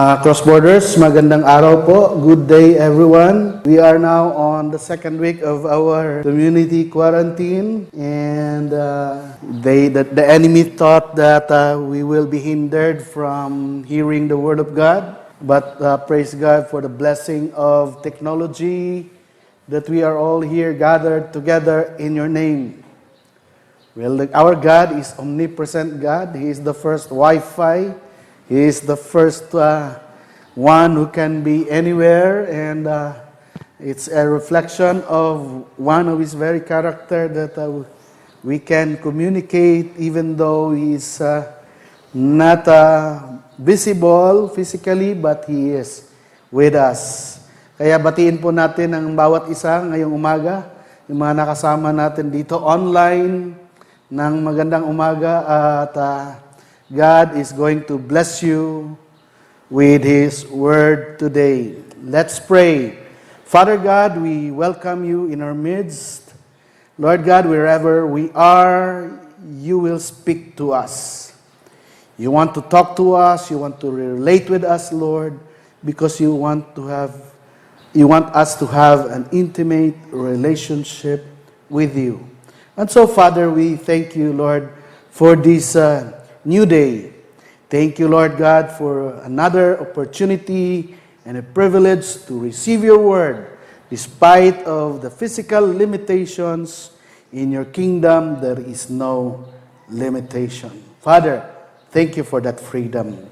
Mga cross-borders, magandang araw po. Good day everyone. We are now on the second week of our community quarantine and the enemy thought that we will be hindered from hearing the word of God. But praise God for the blessing of technology that we are all here gathered together in your name. Well, our God is omnipresent God. He is the first Wi-Fi. He is the first one who can be anywhere, and it's a reflection of one of His very character that we can communicate even though He's not visible physically, but He is with us. Kaya batiin po natin ang bawat isa ngayong umaga, yung mga nakasama natin dito online ng magandang umaga at God is going to bless you with His word today. Let's pray. Father God, we welcome you in our midst. Lord God, wherever we are, you will speak to us. You want to talk to us, you want to relate with us, Lord, because you want us to have an intimate relationship with you. And so, Father, we thank you, Lord, for this new day. Thank you, Lord God, for another opportunity and a privilege to receive your word. Despite of the physical limitations in your kingdom, there is no limitation. Father, thank you for that freedom.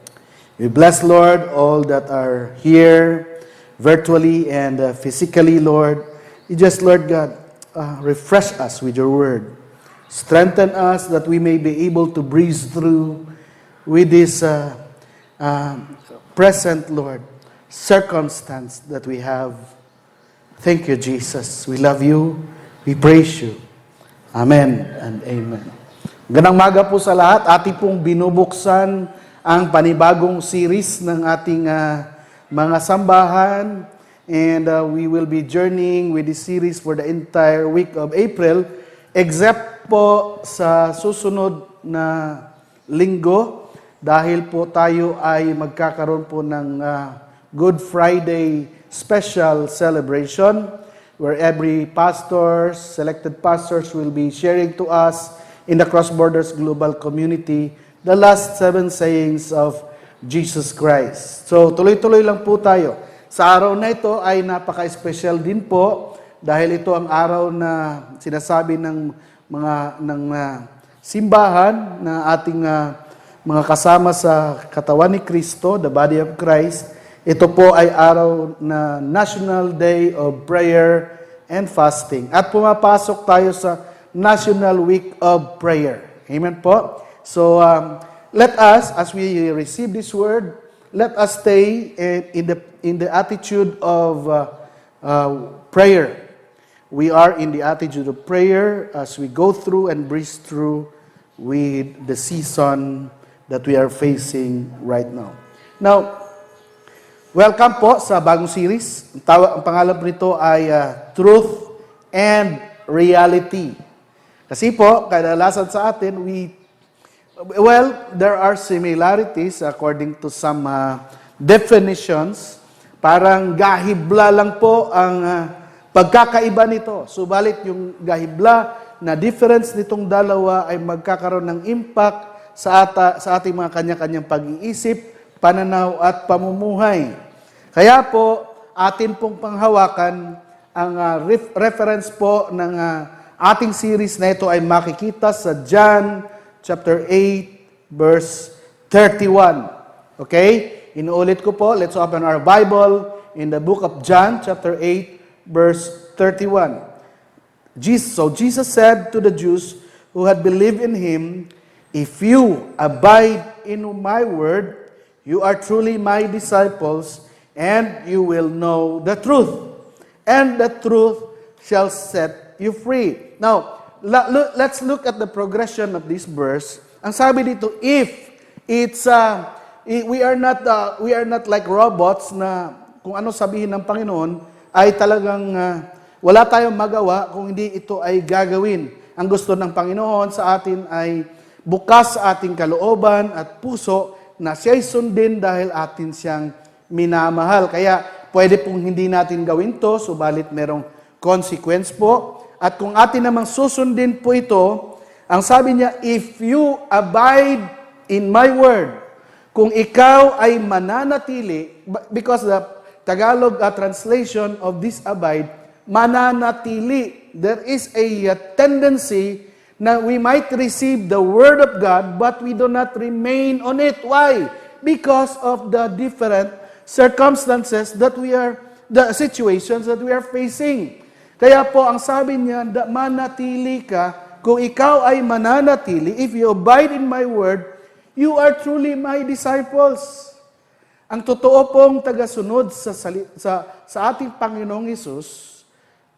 We bless, Lord, all that are here virtually and physically, Lord. You just, Lord God, refresh us with your word. Strengthen us that we may be able to breeze through with this present, Lord, circumstance that we have. Thank you, Jesus. We love you. We praise you. Amen and amen. Ganang maga po sa lahat. Ating pong binubuksan ang panibagong series ng ating mga sambahan. And we will be journeying with this series for the entire week of April, except po sa susunod na linggo dahil po tayo ay magkakaroon po ng Good Friday special celebration where every pastors, selected pastors will be sharing to us in the Cross Borders Global Community the last 7 sayings of Jesus Christ. So tuloy-tuloy lang po tayo. Sa araw na ito ay napaka-special din po dahil ito ang araw na sinasabi ng simbahan na ating mga kasama sa katawan ni Kristo, the body of Christ. Ito po ay araw na National Day of Prayer and Fasting. At pumapasok tayo sa National Week of Prayer. Amen po? So, let us, as we receive this word, let us stay in the attitude of prayer. We are in the attitude of prayer as we go through and breeze through with the season that we are facing right now. Now, welcome po sa bagong series. Ang pangalan nito ay Truth and Reality. Kasi po, kadalasan sa atin, there are similarities according to some definitions. Parang gahibla lang po ang pagkakaiba nito. Subalit yung gahibla na difference nitong dalawa ay magkakaroon ng impact sa ating mga kanya-kanyang pag-iisip, pananaw at pamumuhay. Kaya po, atin pong panghawakan ang reference po ng ating series na ito ay makikita sa John chapter 8 verse 31. Okay? Inuulit ko po, let's open our Bible in the book of John chapter 8 verse 31. So Jesus said to the Jews who had believed in Him, "If you abide in my word, you are truly my disciples, and you will know the truth, and the truth shall set you free." Now, let's look at the progression of this verse. Ang sabi dito, if it's we are not like robots na kung ano sabihin ng Panginoon ay talagang wala tayong magawa kung hindi ito ay gagawin. Ang gusto ng Panginoon sa atin ay bukas sa ating kalooban at puso na siya'y sundin dahil atin siyang minamahal. Kaya pwede pong hindi natin gawin to, subalit merong consequence po. At kung atin namang susundin po ito, ang sabi niya, if you abide in my word, kung ikaw ay mananatili, because the Tagalog translation of this abide, mananatili. There is a tendency na we might receive the word of God, but we do not remain on it. Why? Because of the different circumstances that the situations that we are facing. Kaya po, ang sabi niya, manatili ka. Kung ikaw ay mananatili, if you abide in my word, you are truly my disciples. Ang totoo pong tagasunod sa ating Panginoong Hesus,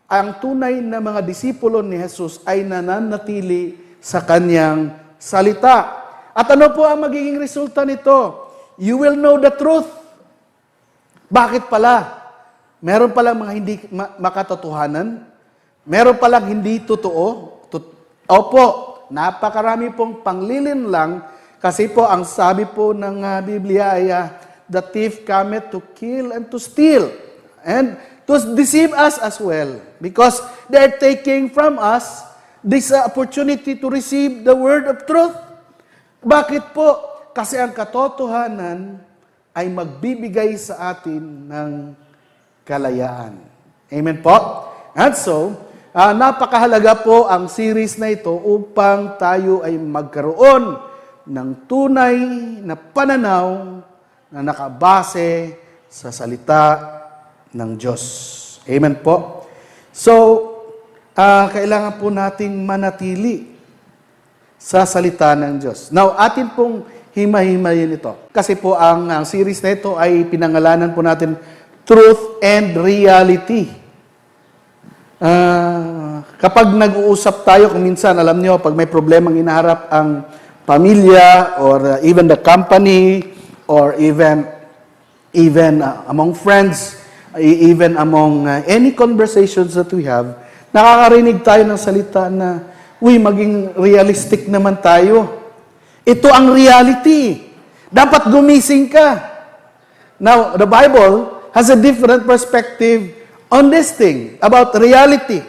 ang tunay na mga disipulo ni Jesus ay nananatili sa kanyang salita. At ano po ang magiging resulta nito? You will know the truth. Bakit pala? Meron palang mga hindi makatotohanan? Meron palang hindi totoo? Opo, napakarami pong panglilin lang kasi po ang sabi po ng Biblia ay the thief cometh to kill and to steal and to deceive us as well because they're taking from us this opportunity to receive the word of truth. Bakit po? Kasi ang katotohanan ay magbibigay sa atin ng kalayaan. Amen po? And so, napakahalaga po ang series na ito upang tayo ay magkaroon ng tunay na pananaw na nakabase sa salita ng Diyos. Amen po? So, kailangan po nating manatili sa salita ng Diyos. Now, atin pong hima-himayin ito. Kasi po ang series na ito ay pinangalanan po natin Truth and Reality. Kapag nag-uusap tayo, kung minsan, alam nyo, pag may problemang inaharap ang pamilya or even the company or even among friends, even among any conversations that we have, nakakarinig tayo ng salita na, maging realistic naman tayo. Ito ang reality. Dapat gumising ka. Now, the Bible has a different perspective on this thing, about reality.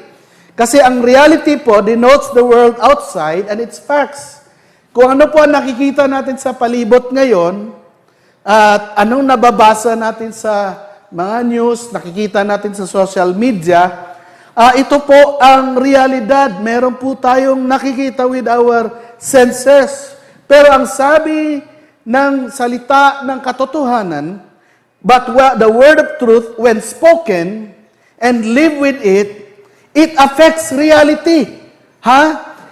Kasi ang reality po denotes the world outside and its facts. Kung ano po ang nakikita natin sa palibot ngayon, at anong nababasa natin sa mga news, nakikita natin sa social media, ito po ang realidad. Meron po tayong nakikita with our senses. Pero ang sabi ng salita ng katotohanan, but the word of truth, when spoken and live with it, it affects reality.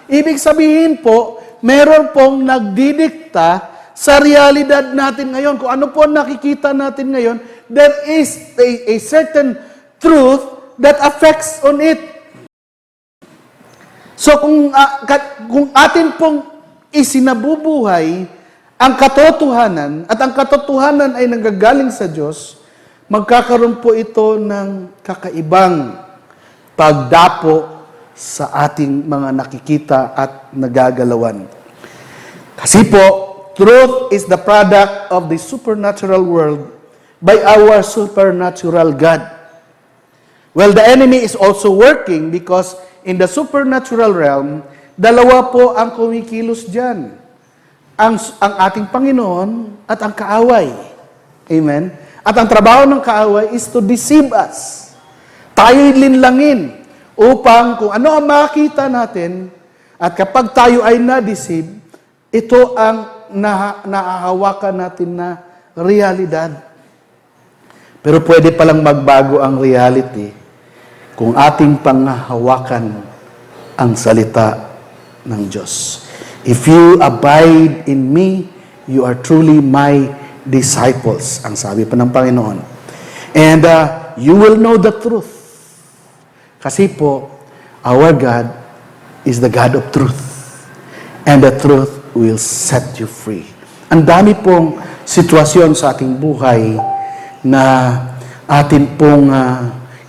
Ibig sabihin po, meron pong nagdidikta sa realidad natin ngayon. Kung ano po nakikita natin ngayon, there is a certain truth that affects on it. So kung atin pong isinabubuhay ang katotohanan, at ang katotohanan ay nanggagaling sa Diyos, magkakaroon po ito ng kakaibang pagdapo sa ating mga nakikita at nagagalawan. Kasi po, truth is the product of the supernatural world by our supernatural God. Well, the enemy is also working because in the supernatural realm, dalawa po ang kumikilos dyan. Ang ating Panginoon at ang kaaway. Amen? At ang trabaho ng kaaway is to deceive us. Tayo'y linlangin upang kung ano ang makita natin at kapag tayo ay na-deceive, ito ang nahahawakan natin na realidad. Pero pwede palang magbago ang reality kung ating panghahawakan ang salita ng Diyos. If you abide in me, you are truly my disciples, ang sabi pa ng Panginoon. And you will know the truth. Kasi po, our God is the God of truth. And the truth will set you free. Ang dami pong sitwasyon sa ating buhay na atin pong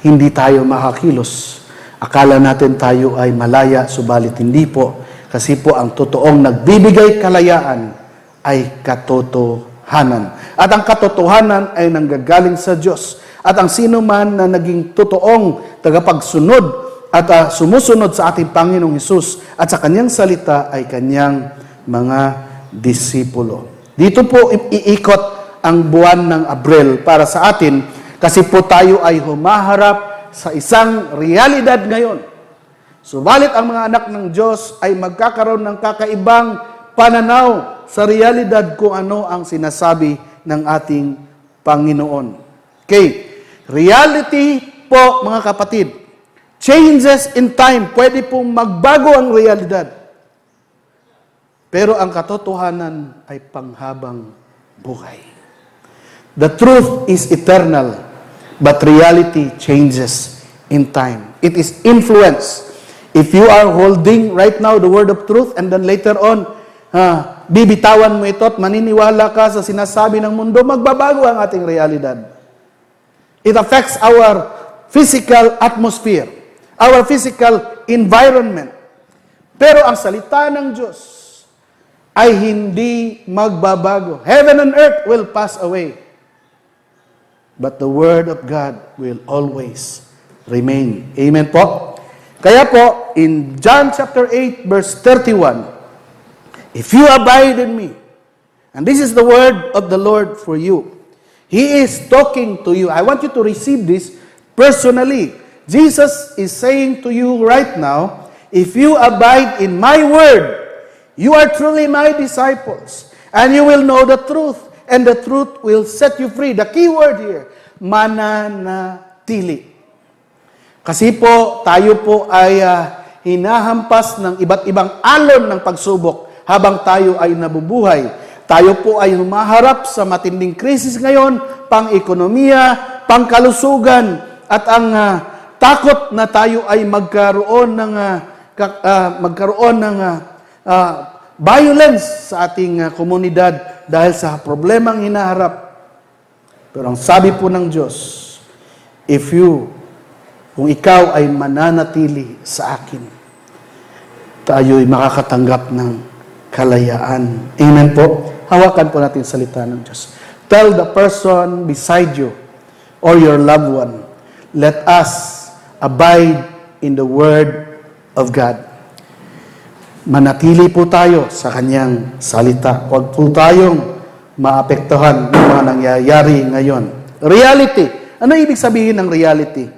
hindi tayo makakilos. Akala natin tayo ay malaya, subalit hindi po. Kasi po ang totoong nagbibigay kalayaan ay katotohanan. At ang katotohanan ay nanggagaling sa Diyos. At ang sino man na naging totoong tagapagsunod at sumusunod sa ating Panginoong Hesus at sa kanyang salita ay kanyang mga disipulo. Dito po iikot ang buwan ng Abril para sa atin kasi po tayo ay humaharap sa isang realidad ngayon. Subalit ang mga anak ng Diyos ay magkakaroon ng kakaibang pananaw sa realidad kung ano ang sinasabi ng ating Panginoon. Okay, reality po mga kapatid, changes in time, pwede pong magbago ang realidad. Pero ang katotohanan ay panghabang buhay. The truth is eternal, but reality changes in time. It is influence. If you are holding right now the word of truth and then later on, bibitawan mo ito at maniniwala ka sa sinasabi ng mundo, magbabago ang ating realidad. It affects our physical atmosphere, our physical environment. Pero ang salita ng Diyos ay hindi magbabago. Heaven and earth will pass away, but the word of God will always remain. Amen po? Kaya po, in John chapter 8, verse 31, if you abide in me, and this is the word of the Lord for you. He is talking to you. I want you to receive this personally. Jesus is saying to you right now, if you abide in my word, you are truly my disciples, and you will know the truth, and the truth will set you free. The key word here, mananatili. Kasi po, tayo po ay hinahampas ng iba't ibang alon ng pagsubok habang tayo ay nabubuhay. Tayo po ay humaharap sa matinding krisis ngayon, pang-ekonomiya, pang-kalusugan, at ang takot na tayo ay magkaroon ng violence sa ating komunidad dahil sa problemang hinaharap. Pero ang sabi po ng Diyos, kung ikaw ay mananatili sa akin, tayo'y makakatanggap ng kalayaan. Amen po? Hawakan po natin salita ng Diyos. Tell the person beside you or your loved one, let us abide in the Word of God. Manatili po tayo sa Kanyang salita. Huwag po tayong maapektuhan ng mga nangyayari ngayon. Reality. Ano ibig sabihin ng reality?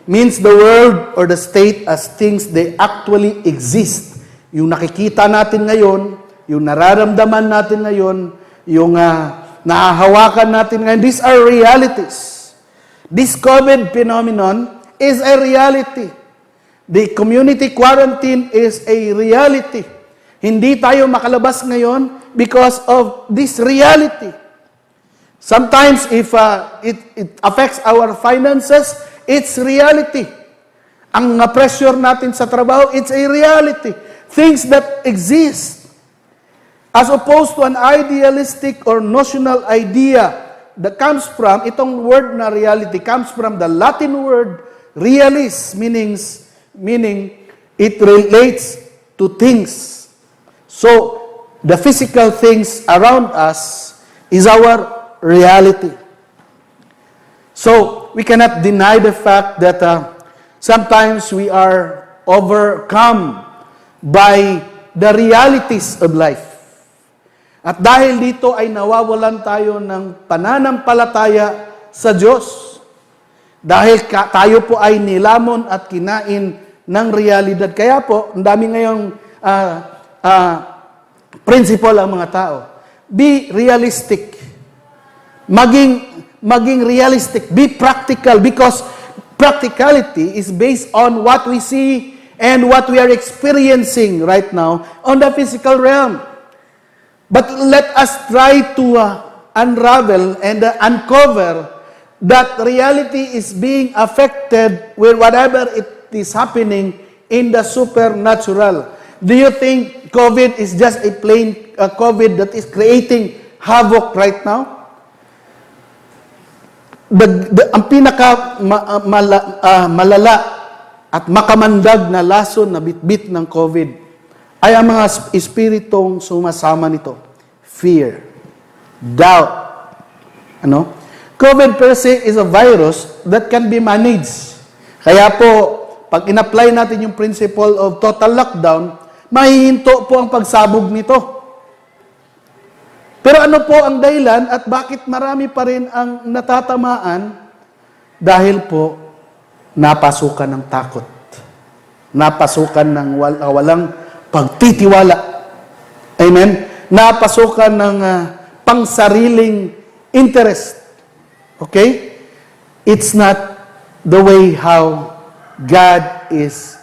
Means the world or the state as things they actually exist. Yung nakikita natin ngayon, yung nararamdaman natin ngayon, yung nahahawakan natin ngayon, these are realities. This COVID phenomenon is a reality. The community quarantine is a reality. Hindi tayo makalabas ngayon because of this reality. Sometimes if it affects our finances, it's reality. Ang pressure natin sa trabaho, it's a reality. Things that exist. As opposed to an idealistic or notional idea that comes from, itong word na reality comes from the Latin word realis, meaning it relates to things. So, the physical things around us is our reality. So, we cannot deny the fact that sometimes we are overcome by the realities of life. At dahil dito ay nawawalan tayo ng pananampalataya sa Diyos. Dahil tayo po ay nilamon at kinain ng realidad. Kaya po, ang dami ngayong principle ang mga tao. Be realistic. Maging realistic. Be practical because practicality is based on what we see and what we are experiencing right now on the physical realm. But let us try to unravel and uncover that reality is being affected with whatever it is happening in the supernatural. Do you think COVID is just a plain COVID that is creating havoc right now? Ang pinaka malala at makamandag na lason na bitbit ng COVID ay ang mga espiritong sumasama nito. Fear, doubt, COVID per se is a virus that can be managed. Kaya po, pag in-apply natin yung principle of total lockdown, mahihinto po ang pagsabog nito. Pero ano po ang dahilan at bakit marami pa rin ang natatamaan? Dahil po, napasukan ng takot. Napasukan ng walang pagtitiwala. Amen? Napasukan ng pangsariling interest. Okay? It's not the way how God is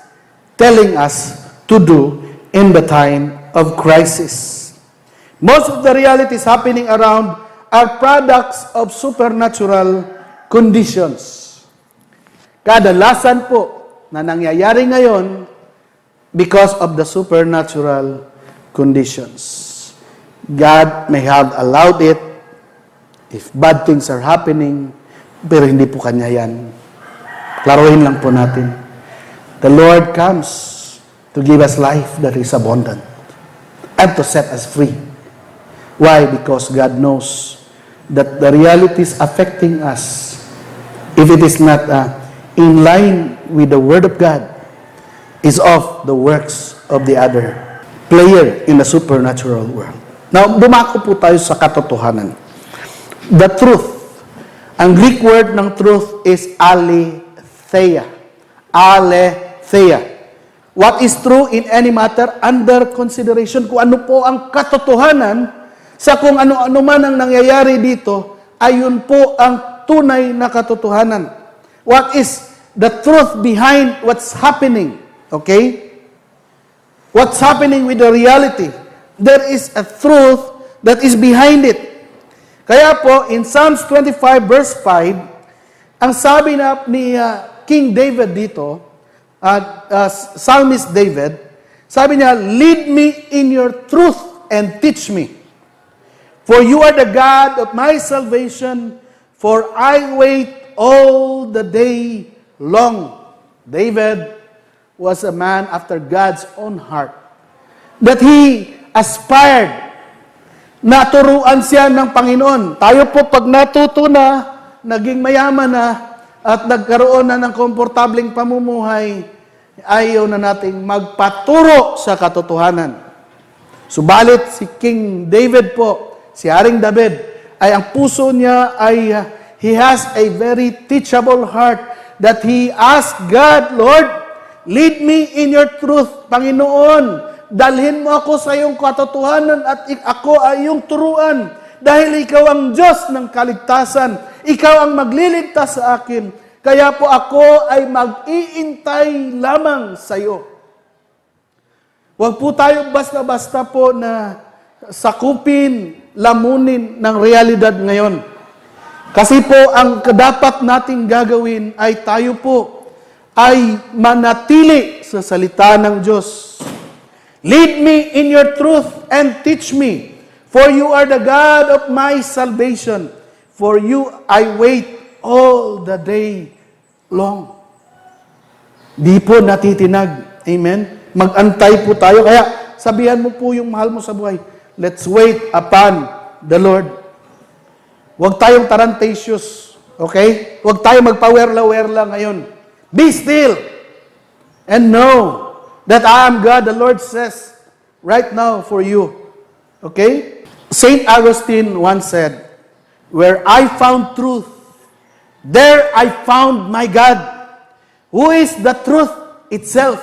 telling us to do in the time of crisis. Most of the realities happening around are products of supernatural conditions. Kadalasan po na nangyayari ngayon because of the supernatural conditions. God may have allowed it if bad things are happening, pero hindi po Kanya yan. Klaruhin lang po natin. The Lord comes to give us life that is abundant and to set us free. Why? Because God knows that the realities affecting us, if it is not in line with the Word of God, is of the works of the other player in the supernatural world. Now, dumako po tayo sa katotohanan. The truth. Ang Greek word ng truth is aletheia. Aletheia. What is true in any matter under consideration. Kung ano po ang katotohanan sa kung ano-ano man ang nangyayari dito, ayun po ang tunay na katotohanan. What is the truth behind what's happening? Okay? What's happening with the reality? There is a truth that is behind it. Kaya po, in Psalms 25 verse 5, ang sabi na ni King David dito, Psalmist David, sabi niya, "Lead me in your truth and teach me. For you are the God of my salvation, for I wait all the day long." David was a man after God's own heart. That he aspired, naturuan siya ng Panginoon. Tayo po pag natuto na, naging mayaman na, at nagkaroon na ng komportableng pamumuhay, ayaw na nating magpaturo sa katotohanan. Subalit si King David po, si Haring David, ay ang puso niya ay he has a very teachable heart that he asked God, "Lord, lead me in your truth." Panginoon, dalhin mo ako sa iyong katotohanan at ako ay iyong turuan. Dahil ikaw ang Diyos ng kaligtasan. Ikaw ang magliligtas sa akin. Kaya po ako ay mag-iintay lamang sa iyo. Huwag po tayo basta-basta po na sakupin, lamunin ng realidad ngayon. Kasi po, ang dapat nating gagawin ay tayo po ay manatili sa salita ng Diyos. Lead me in your truth and teach me, for you are the God of my salvation. For you I wait all the day long. Di po natitinag. Amen? Mag-antay po tayo. Kaya sabihan mo po yung mahal mo sa buhay, let's wait upon the Lord. Huwag tayong tarantatious. Okay? Huwag tayong magpawerla-werla ngayon. Be still and know that I am God, the Lord says, right now for you. Okay? Saint Augustine once said, "Where I found truth, there I found my God, who is the truth itself."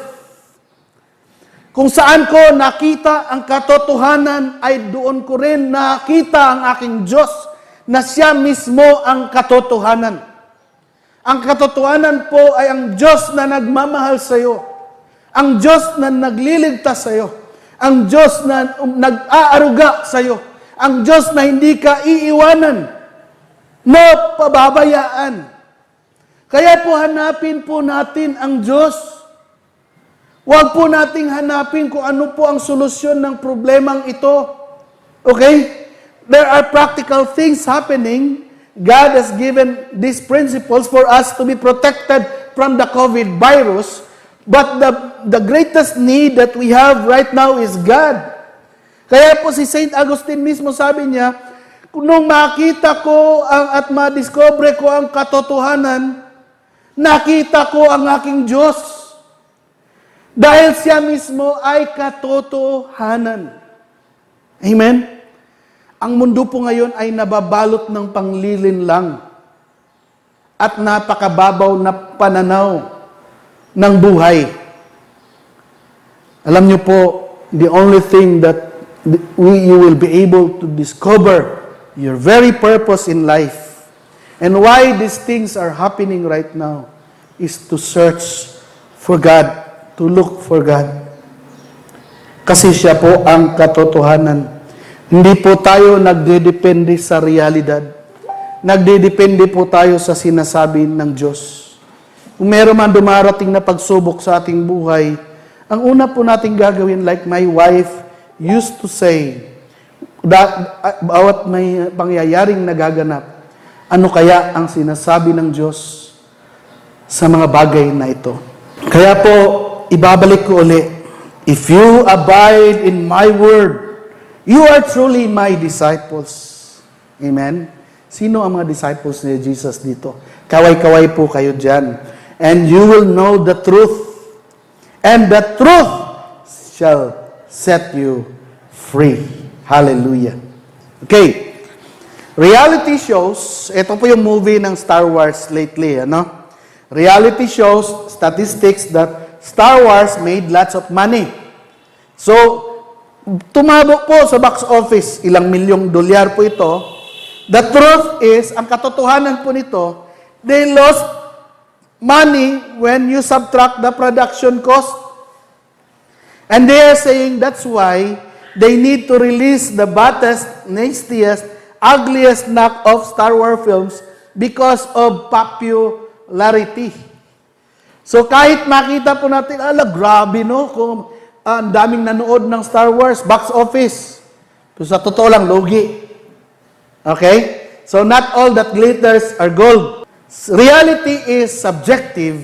Kung saan ko nakita ang katotohanan, ay doon ko rin nakita ang aking Diyos, na siya mismo ang katotohanan. Ang katotohanan po ay ang Diyos na nagmamahal sa iyo. Ang Diyos na nagliligtas sa iyo. Ang Diyos na nag-aaruga sa iyo. Ang Diyos na hindi ka iiwanan, no pababayaan. Kaya po hanapin po natin ang Diyos. Huwag po nating hanapin kung ano po ang solusyon ng problemang ito. Okay? There are practical things happening. God has given these principles for us to be protected from the COVID virus. But the greatest need that we have right now is God. Kaya po si Saint Augustine mismo sabi niya, Nung makita ko at madiscover ko ang katotohanan, nakita ko ang aking Diyos. Dahil siya mismo ay katotohanan. Amen? Ang mundo po ngayon ay nababalot ng panglilin lang at napakababaw na pananaw ng buhay. Alam niyo po, the only thing that you will be able to discover your very purpose in life and why these things are happening right now is to search for God, to look for God. Kasi siya po ang katotohanan. Hindi po tayo nagdedepende sa realidad. Nagdedepende po tayo sa sinasabi ng Diyos. Kung meron man dumarating na pagsubok sa ating buhay, ang una po nating gagawin, like my wife used to say, bawat may pangyayaring nagaganap, ano kaya ang sinasabi ng Diyos sa mga bagay na ito? Kaya po, ibabalik ko uli, if you abide in my word, you are truly my disciples. Amen? Sino ang mga disciples ni Jesus dito? Kaway-kaway po kayo dyan. And you will know the truth. And the truth shall set you free. Hallelujah. Okay. Reality shows, ito po yung movie ng Star Wars lately, ano? Reality shows statistics that Star Wars made lots of money. So, tumabok po sa box office, ilang milyong dolyar po ito. The truth is, ang katotohanan po nito, they lost money when you subtract the production cost. And they are saying that's why they need to release the baddest, nastiest, ugliest knock-off Star Wars films because of popularity. So kahit makita po natin, grabe no, kung ang daming nanood ng Star Wars, box office. So sa totoo lang, logi. Okay? So not all that glitters are gold. Reality is subjective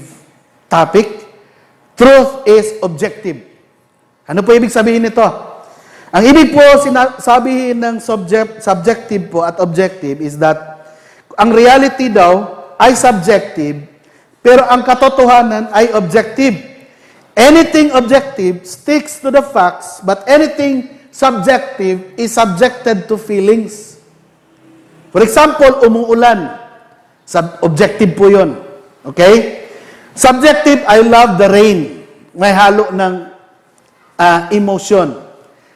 topic. Truth is objective. Ano po ibig sabihin nito? Ang ibig po sabihin ng subjective po at objective is that ang reality daw ay subjective, pero ang katotohanan ay objective. Anything objective sticks to the facts, but anything subjective is subjected to feelings. For example, umuulan. Objective po yun. Okay? Subjective, I love the rain. May halo ng emotion.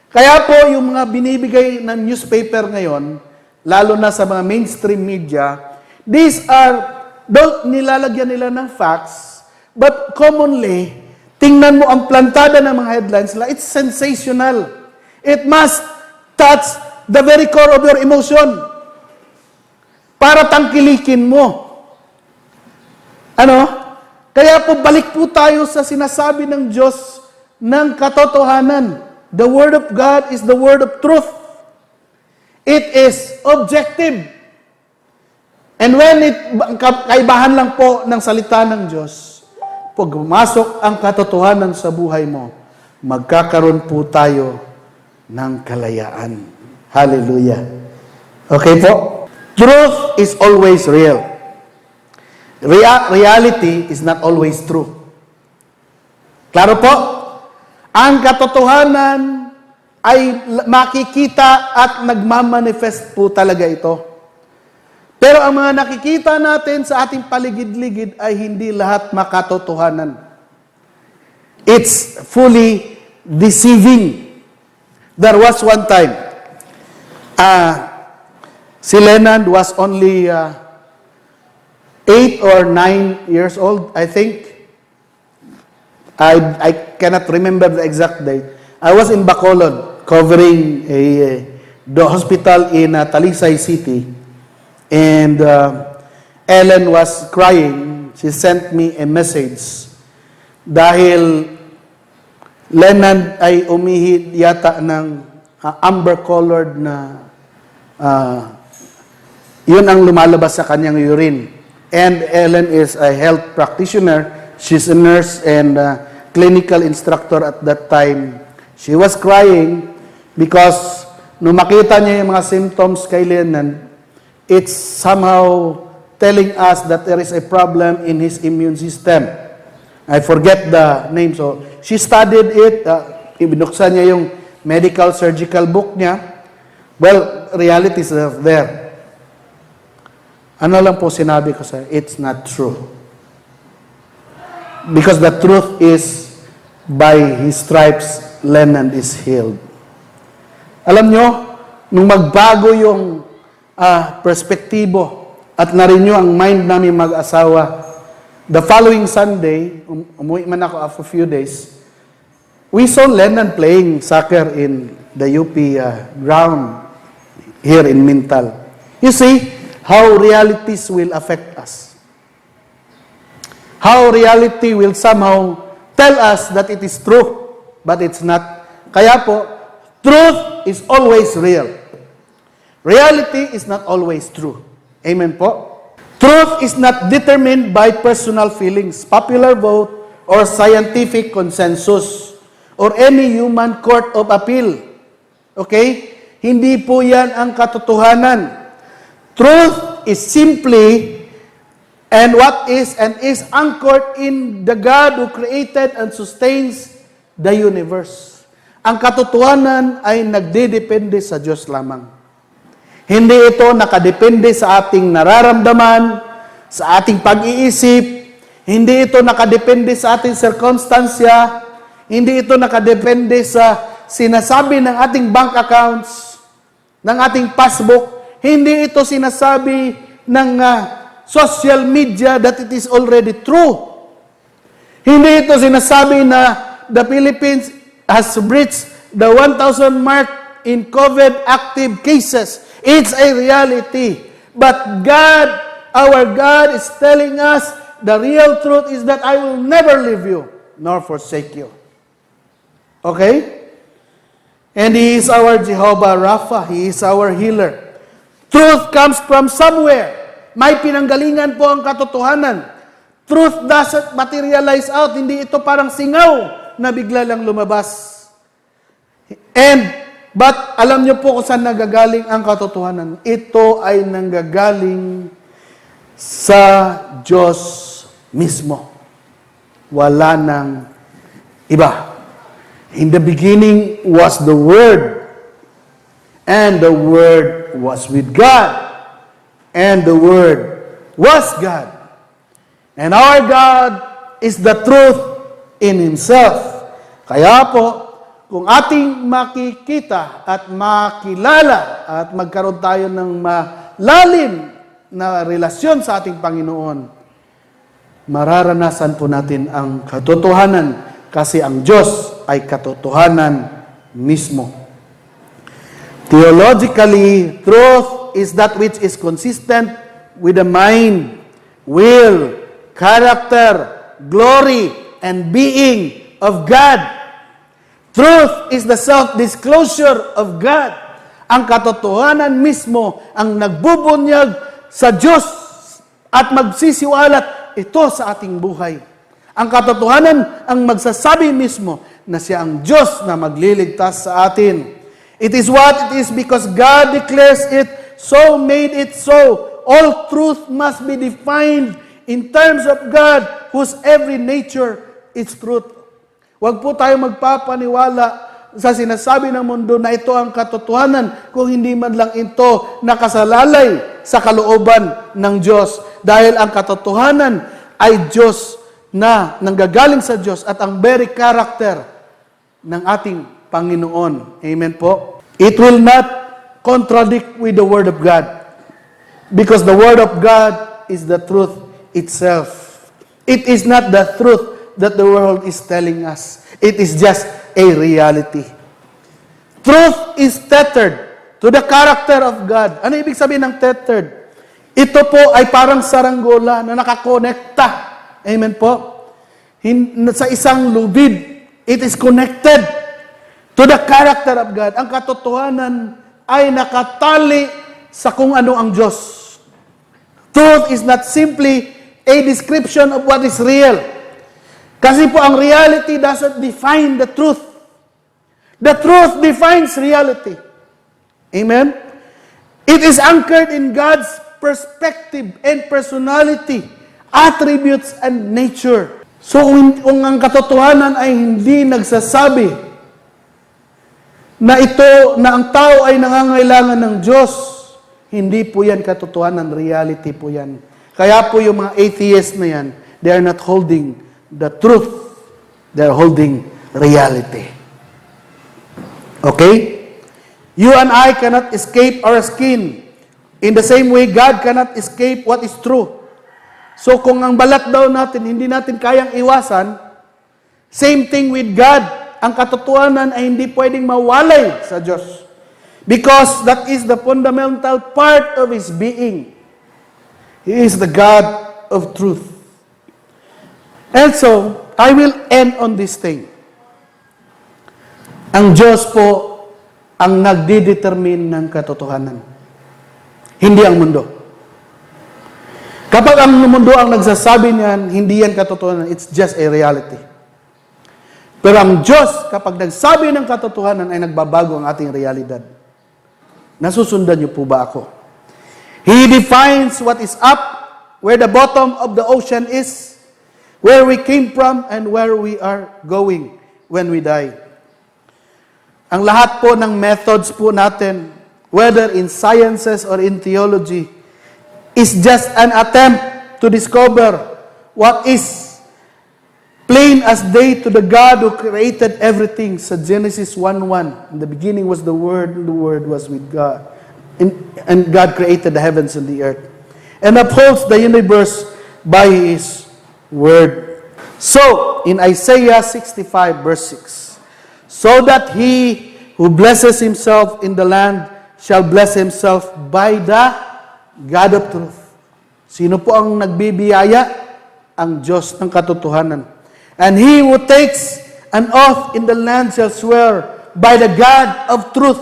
Kaya po, yung mga binibigay ng newspaper ngayon, lalo na sa mga mainstream media, these are, though nilalagyan nila ng facts, but commonly, tingnan mo ang plantada ng mga headlines nila, it's sensational. It must touch the very core of your emotion para tangkilikin mo. Ano? Kaya po, balik po tayo sa sinasabi ng Diyos ng katotohanan. The Word of God is the Word of truth. It is objective. And when kaibahan lang po ng salita ng Diyos, pag pumasok ang katotohanan sa buhay mo, magkakaroon po tayo ng kalayaan. Hallelujah. Okay po? Truth is always real. Reality is not always true. Klaro po? Ang katotohanan ay makikita at nagmamanifest po talaga ito. Pero ang mga nakikita natin sa ating paligid-ligid ay hindi lahat makatotohanan. It's fully deceiving. There was one time, si Leonard was only 8 or 9 years old, I think. I cannot remember the exact date. I was in Bacolod covering the hospital in Talisay City. And Ellen was crying. She sent me a message. Dahil Leonard ay umihi yata ng amber-colored na yun ang lumalabas sa kanyang urine. And Ellen is a health practitioner. She's a nurse and clinical instructor at that time. She was crying because nung makita niya yung mga symptoms kay Lennon, it's somehow telling us that there is a problem in his immune system. I forget the name. So, she studied it. Ibinuksan niya yung medical surgical book niya. Well, reality is there. Ano lang po sinabi ko sa it's not true. Because the truth is, by his stripes, Lennon is healed. Alam nyo, nung magbago yung perspektibo at narinyo ang mind namin mag-asawa, the following Sunday, umuwi man ako after a few days, we saw Lennon playing soccer in the UP ground here in Mintal. You see how realities will affect us. How reality will somehow tell us that it is true, but it's not. Kaya po, truth is always real. Reality is not always true. Amen po? Truth is not determined by personal feelings, popular vote, or scientific consensus, or any human court of appeal. Okay? Hindi po yan ang katotohanan. Truth is simply and what is anchored in the God who created and sustains the universe. Ang katotohanan ay nagdedepende sa Diyos lamang. Hindi ito nakadepende sa ating nararamdaman, sa ating pag-iisip, hindi ito nakadepende sa ating sirkunstansya, hindi ito nakadepende sa sinasabi ng ating bank accounts, ng ating passbook, hindi ito sinasabi ng social media that it is already true. Hindi ito sinasabi na the Philippines has breached the 1,000 mark in COVID active cases. It's a reality. But God, our God is telling us the real truth is that I will never leave you nor forsake you. Okay? And He is our Jehovah Rapha. He is our healer. Truth comes from somewhere. May pinanggalingan po ang katotohanan. Truth doesn't materialize out. Hindi ito parang singaw na bigla lang lumabas. But alam niyo po kung saan nagagaling ang katotohanan. Ito ay nanggagaling sa Diyos mismo. Wala nang iba. In the beginning was the Word, and the Word was with God. And the Word was God. And our God is the truth in Himself. Kaya po, kung ating makikita at makilala at magkaroon tayo ng malalim na relasyon sa ating Panginoon, mararanasan po natin ang katotohanan kasi ang Diyos ay katotohanan mismo. Theologically, truth is that which is consistent with the mind, will, character, glory, and being of God. Truth is the self-disclosure of God. Ang katotohanan mismo ang nagbubunyag sa Diyos at magsisiwalat ito sa ating buhay. Ang katotohanan ang magsasabi mismo na siya ang Diyos na magliligtas sa atin. It is what it is because God declares it, so made it so. All truth must be defined in terms of God, whose every nature is truth. Huwag po tayo magpapaniwala sa sinasabi ng mundo na ito ang katotohanan kung hindi man lang ito nakasalalay sa kalooban ng Diyos. Dahil ang katotohanan ay Diyos na nanggagaling sa Diyos at ang very character ng ating Panginoon. Amen po? It will not contradict with the Word of God because the Word of God is the truth itself. It is not the truth that the world is telling us. It is just a reality. Truth is tethered to the character of God. Ano ibig sabihin ng tethered? Ito po ay parang saranggola na nakakonekta. Amen po? Sa isang lubid, it is connected to the character of God. Ang katotohanan ay nakatali sa kung ano ang Diyos. Truth is not simply a description of what is real. Kasi po ang reality doesn't define the truth. The truth defines reality. Amen? It is anchored in God's perspective and personality, attributes, and nature. So kung ang katotohanan ay hindi nagsasabi na ang tao ay nangangailangan ng Diyos, hindi po yan katotohanan, reality po yan. Kaya po yung mga atheists na yan, they are not holding the truth, they are holding reality. Okay? You and I cannot escape our skin. In the same way, God cannot escape what is true. So kung ang balat daw natin, hindi natin kayang iwasan, same thing with God. Ang katotohanan ay hindi pwedeng mawalay sa Diyos. Because that is the fundamental part of His being. He is the God of truth. And so, I will end on this thing. Ang Diyos po ang nagdidetermine ng katotohanan. Hindi ang mundo. Kapag ang mundo ang nagsasabi niyan, hindi yan katotohanan, it's just a reality. Pero ang Diyos, kapag nagsabi ng katotohanan, ay nagbabago ang ating realidad. Nasusundan niyo po ba ako? He defines what is up, where the bottom of the ocean is, where we came from, and where we are going when we die. Ang lahat po ng methods po natin, whether in sciences or in theology, is just an attempt to discover what is plain as day to the God who created everything. Sa Genesis 1:1, in the beginning was the Word, and the Word was with God. And God created the heavens and the earth, and upholds the universe by His Word. So, in Isaiah 65 verse 6, so that he who blesses himself in the land shall bless himself by the God of truth. Sino po ang nagbibiyaya? Ang Diyos ng katotohanan. And he who takes an oath in the land shall swear by the God of truth,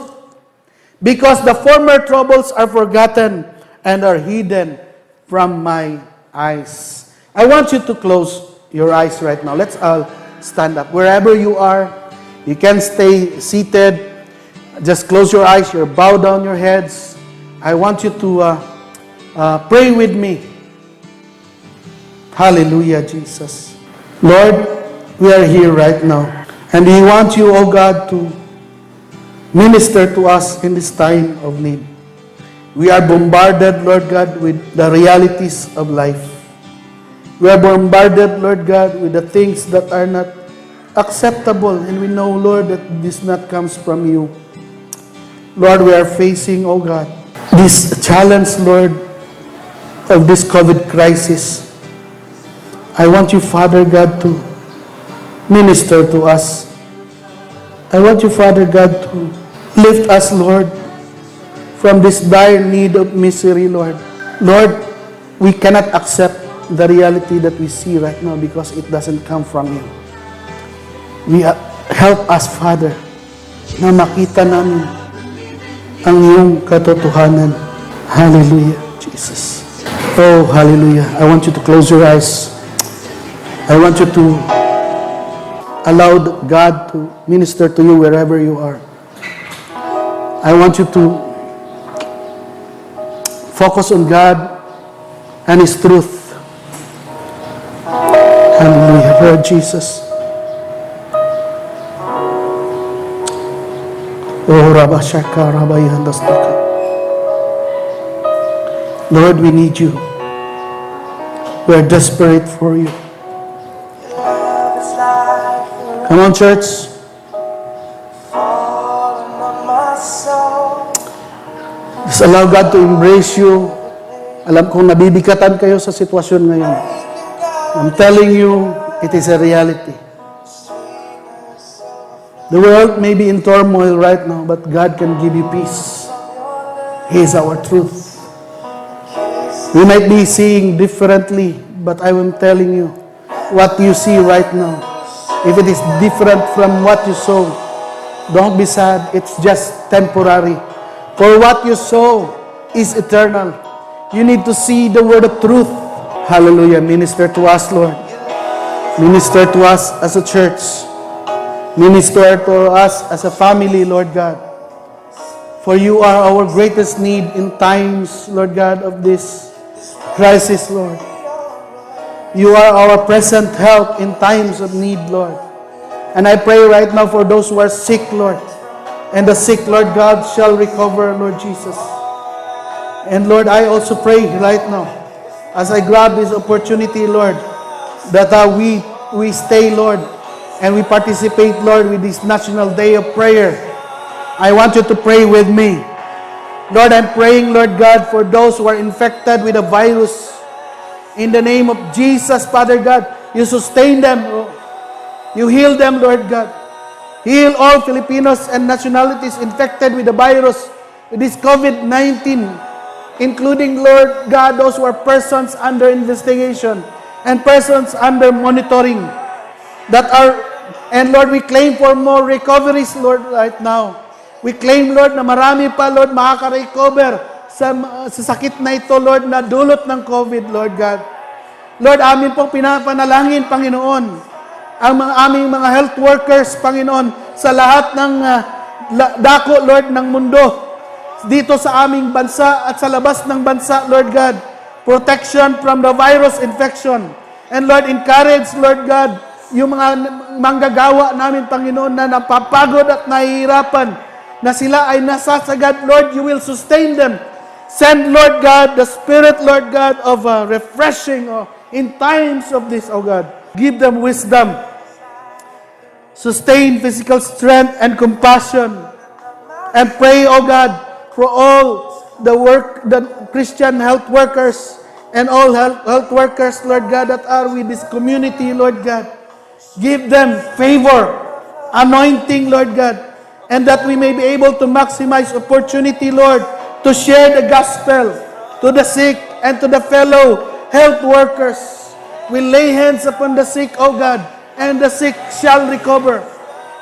because the former troubles are forgotten and are hidden from my eyes. I want you to close your eyes right now. Let's all stand up. Wherever you are, you can stay seated. Just close your eyes, or bow down your heads. I want you to pray with me. Hallelujah, Jesus. Lord, we are here right now, and we want you, oh God, to minister to us in this time of need. We are bombarded, Lord God, with the realities of life. We are bombarded, Lord God, with the things that are not acceptable, and we know, Lord, that this not comes from you. Lord, we are facing, oh God, this challenge, Lord, of this COVID crisis. I want you, Father God, to minister to us. I want you, Father God, to lift us, Lord, from this dire need of misery, Lord. Lord, we cannot accept the reality that we see right now because it doesn't come from you. Help us, Father, na makita namin ang iyong katotohanan. Hallelujah, Jesus. Oh, hallelujah. I want you to close your eyes. I want you to allow God to minister to you wherever you are. I want you to focus on God and His truth. Hallelujah, Lord Jesus. Oh, Rabashaka, Rabayandastuka. Lord, we need you. We are desperate for you. Come on, church. Just allow God to embrace you. Alam kong nabibigatan kayo sa sitwasyon ngayon. I'm telling you, it is a reality. The world may be in turmoil right now, but God can give you peace. He is our truth. We might be seeing differently, but I am telling you, what you see right now, if it is different from what you saw, don't be sad. It's just temporary. For what you saw is eternal. You need to see the word of truth. Hallelujah. Minister to us, Lord. Minister to us as a church. Minister to us as a family, Lord God. For you are our greatest need in times, Lord God, of this crisis, Lord. You are our present help in times of need, Lord. And I pray right now for those who are sick, Lord. And the sick, Lord God, shall recover, Lord Jesus. And Lord, I also pray right now, as I grab this opportunity, Lord, that we stay, Lord, and we participate, Lord, with this National Day of Prayer. I want you to pray with me. Lord, I'm praying, Lord God, for those who are infected with a virus. In the name of Jesus, Father God, you sustain them. You heal them, Lord God. Heal all Filipinos and nationalities infected with the virus, with this COVID-19, including, Lord God, those who are persons under investigation and persons under monitoring and Lord, we claim for more recoveries, Lord, right now. We claim, Lord, na marami pa, Lord, makaka-recover sa sakit na ito, Lord, na dulot ng COVID, Lord God. Lord, amin pong pinapanalangin, Panginoon, ang aming mga health workers, Panginoon, sa lahat ng dako, Lord, ng mundo, dito sa aming bansa at sa labas ng bansa, Lord God, protection from the virus infection. And Lord, encourage, Lord God, yung mga manggagawa namin, Panginoon, na napapagod at nahihirapan, na sila ay nasasagad, Lord, you will sustain them. Send, Lord God, the Spirit, Lord God, of refreshing in times of this, oh God. Give them wisdom. Sustain physical strength and compassion. And pray, oh God, for all the Christian health workers and all health workers, Lord God, that are with this community, Lord God. Give them favor, anointing, Lord God, and that we may be able to maximize opportunity, Lord, to share the gospel to the sick and to the fellow health workers. We lay hands upon the sick, O God, and the sick shall recover.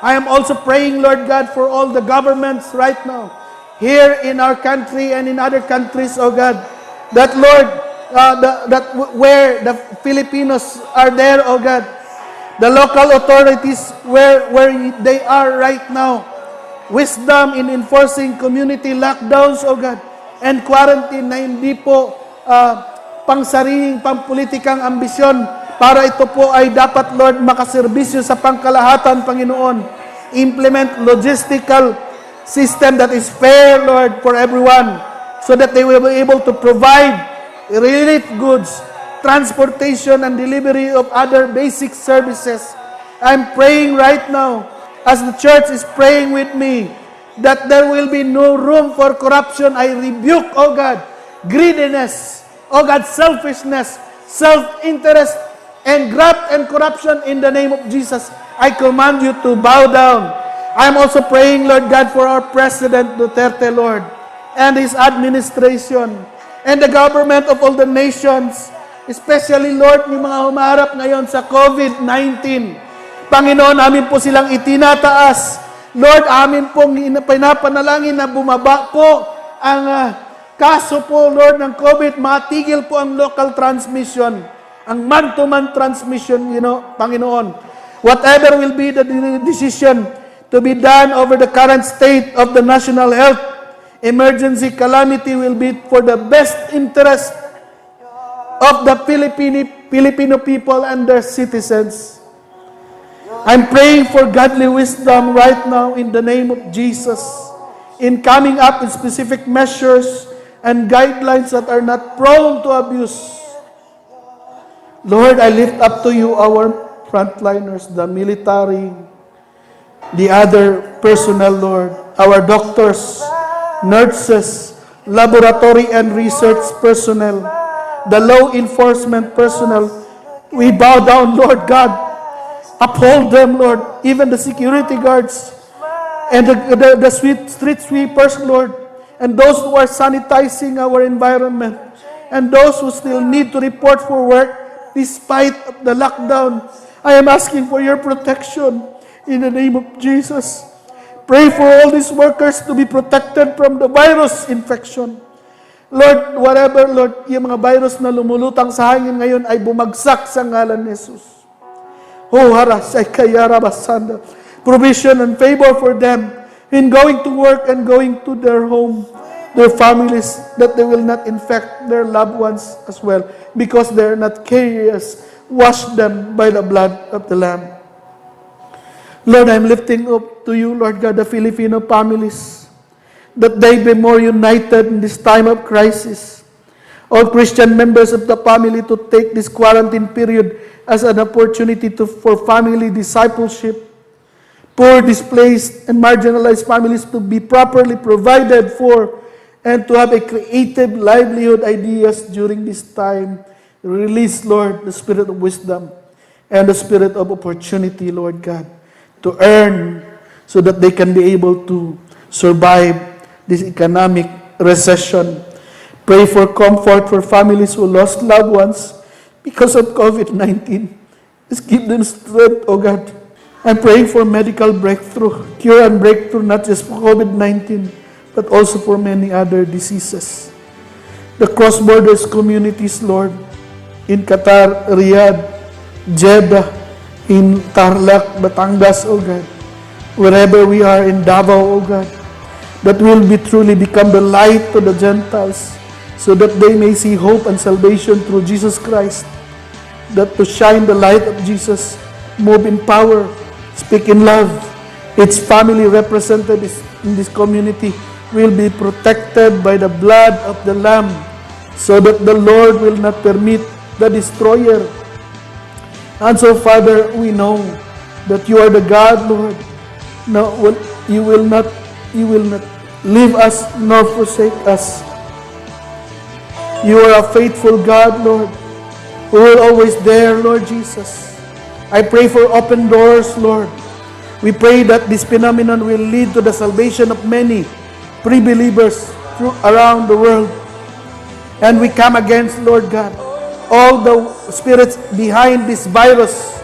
I am also praying, Lord God, for all the governments right now, here in our country and in other countries, O God, that, Lord, where the Filipinos are there, O God, the local authorities where they are right now, wisdom in enforcing community lockdowns, O God, and quarantine na hindi po pangsariling, pampolitikang ambisyon, para ito po ay dapat, Lord, makaserbisyo sa pangkalahatan, Panginoon. Implement logistical system that is fair, Lord, for everyone, so that they will be able to provide relief goods, transportation, and delivery of other basic services. I'm praying right now, as the church is praying with me, that there will be no room for corruption. I rebuke, oh God, greediness, oh God, selfishness, self-interest, and graft and corruption in the name of Jesus. I command you to bow down. I'm also praying, Lord God, for our President Duterte, Lord, and his administration, and the government of all the nations, especially, Lord, yung mga humarap ngayon sa COVID-19. Panginoon, amin po silang itinataas. Lord, amin pong pinapanalangin na bumaba po ang kaso po, Lord, ng COVID. Matigil po ang local transmission, ang man-to-man transmission, Panginoon. Whatever will be the decision to be done over the current state of the national health emergency calamity will be for the best interest of the Filipino people and their citizens. I'm praying for godly wisdom right now in the name of Jesus, in coming up with specific measures and guidelines that are not prone to abuse. Lord, I lift up to you our frontliners, the military, the other personnel, Lord, our doctors, nurses, laboratory and research personnel, the law enforcement personnel. We bow down, Lord God. Uphold them, Lord, even the security guards and the street sweepers, Lord, and those who are sanitizing our environment, and those who still need to report for work despite the lockdown. I am asking for your protection in the name of Jesus. Pray for all these workers to be protected from the virus infection. Lord, whatever, Lord, yung mga virus na lumulutang sa hangin ngayon ay bumagsak sa ngalan ni Jesus. Oh, haras ay kayara basanda. Provision and favor for them. in going to work and going to their home, their families, that they will not infect their loved ones as well, because they are not carriers. Wash them by the blood of the Lamb. Lord, I'm lifting up to you, Lord God, the Filipino families, that they be more united in this time of crisis. All Christian members of the family to take this quarantine period as an opportunity for family discipleship. Poor, displaced, and marginalized families to be properly provided for and to have a creative livelihood ideas during this time. Release, Lord, the spirit of wisdom and the spirit of opportunity, Lord God, to earn so that they can be able to survive this economic recession. Pray for comfort for families who lost loved ones because of COVID-19. Just give them strength, oh God. I'm praying for medical breakthrough, cure and breakthrough, not just for COVID-19, but also for many other diseases. The cross-borders communities, Lord, in Qatar, Riyadh, Jeddah, in Tarlac, Batangas, oh God, wherever we are, in Davao, oh God, that will be truly become the light to the Gentiles, so that they may see hope and salvation through Jesus Christ, that to shine the light of Jesus, move in power, speak in love. Its family represented in this community will be protected by the blood of the Lamb, so that the Lord will not permit the destroyer. And so, Father, we know that you are the God, Lord. No, you will not leave us nor forsake us. You are a faithful God, Lord, who will always there, Lord Jesus. I pray for open doors, Lord. We pray that this phenomenon will lead to the salvation of many pre-believers around the world. And we come against, Lord God, all the spirits behind this virus.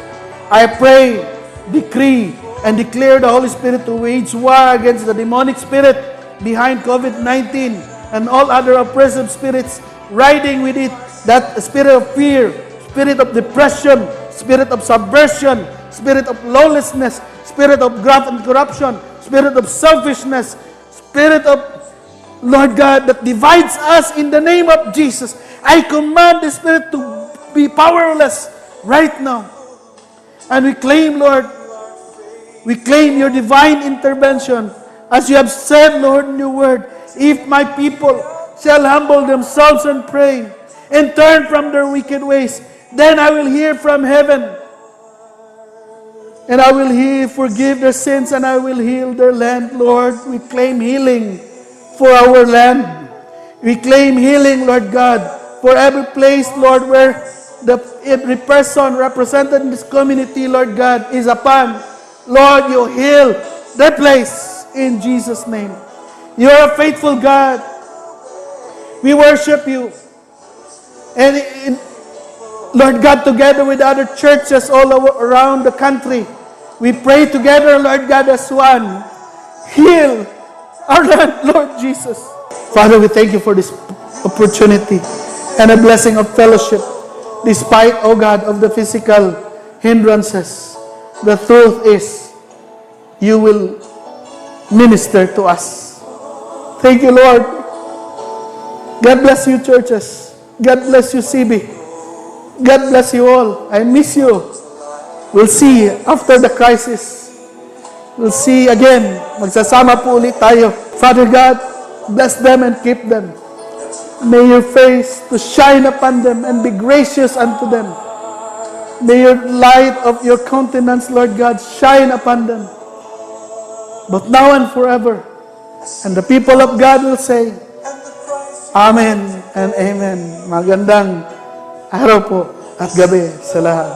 I pray, decree, and declare the Holy Spirit to wage war against the demonic spirit behind COVID-19 and all other oppressive spirits riding with it, that spirit of fear, spirit of depression, spirit of subversion, spirit of lawlessness, spirit of graft and corruption, spirit of selfishness, spirit of, Lord God, that divides us in the name of Jesus. I command the spirit to be powerless right now. And we claim, Lord, we claim your divine intervention. As you have said, Lord, in your word, if my people shall humble themselves and pray and turn from their wicked ways, then I will hear from heaven, and I will forgive their sins, and I will heal their land. Lord, we claim healing for our land. We claim healing, Lord God, for every place, Lord, where every person represented in this community, Lord God, is upon. Lord, you heal that place in Jesus' name. You are a faithful God. We worship you. And Lord God, together with other churches all around the country, we pray together, Lord God, as one. Heal our land, Lord Jesus. Father, we thank you for this opportunity and a blessing of fellowship. Despite, oh God, of the physical hindrances, the truth is, you will minister to us. Thank you, Lord. God bless you, churches. God bless you, CB. God bless you all. I miss you. We'll see after the crisis. We'll see again. Magsasama po ulit tayo. Father God, bless them and keep them. May your face to shine upon them and be gracious unto them. May your light of your countenance, Lord God, shine upon them, but now and forever. And the people of God will say, Amen and Amen. Magandang araw po at gabi sa lahat.